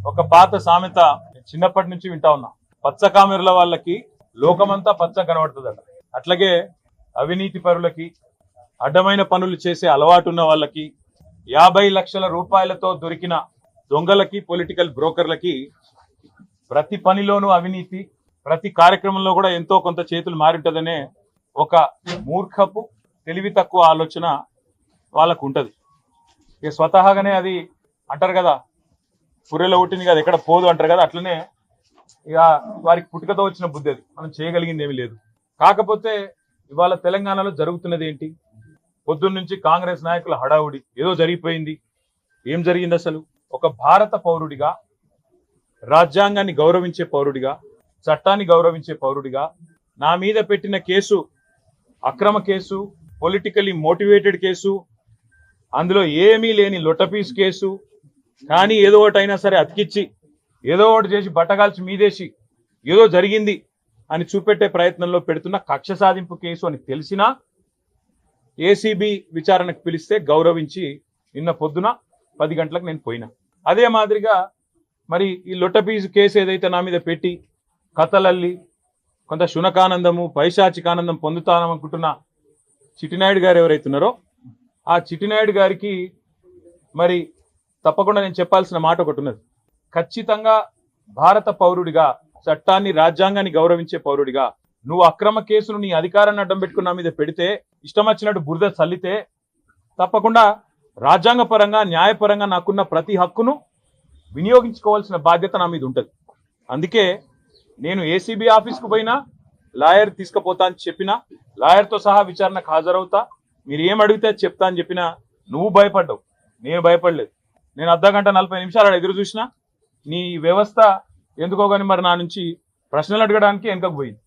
ఒక పాత సామెత చిన్నప్పటి నుంచి వింటా ఉన్నా. పచ్చ కామెరుల వాళ్ళకి లోకమంతా పచ్చ కనబడుతుందట. అట్లాగే అవినీతి పరులకి, అడ్డమైన పనులు చేసే అలవాటు ఉన్న వాళ్ళకి, 50 లక్షల రూపాయలతో దొరికిన దొంగలకి, పొలిటికల్ బ్రోకర్లకి ప్రతి పనిలోనూ అవినీతి, ప్రతి కార్యక్రమంలో కూడా ఎంతో కొంత చేతులు మారింటదనే ఒక మూర్ఖపు తెలివి తక్కువ ఆలోచన వాళ్ళకు ఉంటది. ఇక స్వతహాగానే అది అంటారు కదా, పుర్రెలో పుట్టింది కదా ఎక్కడ పోదు అంటారు కదా, అట్లనే ఇక వారికి పుట్టుకతో వచ్చిన బుద్ధి. అది మనం చేయగలిగింది ఏమీ లేదు. కాకపోతే ఇవాళ తెలంగాణలో జరుగుతున్నది ఏంటి? పొద్దున్న నుంచి కాంగ్రెస్ నాయకుల హడావుడి, ఏదో జరిగిపోయింది. ఏం జరిగింది అసలు? ఒక భారత పౌరుడిగా, రాజ్యాంగాన్ని గౌరవించే పౌరుడిగా, చట్టాన్ని గౌరవించే పౌరుడిగా నా మీద పెట్టిన కేసు అక్రమ కేసు, పొలిటికలీ మోటివేటెడ్ కేసు, అందులో ఏమీ లేని లొట్టపీస్ కేసు. కానీ ఏదో ఒకటి అయినా సరే అతికిచ్చి, ఏదో ఒకటి చేసి బట్టగాల్చి మీదేసి ఏదో జరిగింది అని చూపెట్టే ప్రయత్నంలో పెడుతున్న కక్ష సాధింపు కేసు అని తెలిసినా ఏసీబీ విచారణకు పిలిస్తే గౌరవించి నిన్న పొద్దున 10 గంటలకు నేను పోయినా. అదే మాదిరిగా మరి ఈ లొట్టపీసు కేసు ఏదైతే నా మీద పెట్టి కథలల్లి కొంత శునకానందము, పైశాచికానందం పొందుతాననుకుంటున్న చిట్టినాయుడు గారు ఎవరైతున్నారో ఆ చిట్టినాయుడు గారికి మరి తప్పకుండా నేను చెప్పాల్సిన మాట ఒకటి ఉన్నది. ఖచ్చితంగా భారత పౌరుడిగా, చట్టాన్ని, రాజ్యాంగాన్ని గౌరవించే పౌరుడిగా నువ్వు అక్రమ కేసును నీ అధికారాన్ని అడ్డం పెట్టుకుని నా మీద పెడితే, ఇష్టం వచ్చినట్టు బురద చల్లితే, తప్పకుండా రాజ్యాంగపరంగా, న్యాయపరంగా నాకున్న ప్రతి హక్కును వినియోగించుకోవాల్సిన బాధ్యత నా మీద ఉంటుంది. అందుకే నేను ఏసీబీ ఆఫీస్కు పోయినా, లాయర్ తీసుకుపోతా అని చెప్పినా, లాయర్తో సహా విచారణకు హాజరవుతా, మీరు ఏం అడిగితే చెప్తా అని చెప్పినా నువ్వు భయపడ్డావు, నేను భయపడలేదు. నేను అర్ధగంట 40 నిమిషాలు ఎదురు చూసినా నీ వ్యవస్థ ఎందుకో కానీ మరి నా నుంచి ప్రశ్నలు అడగడానికి వెనుకకు పోయింది.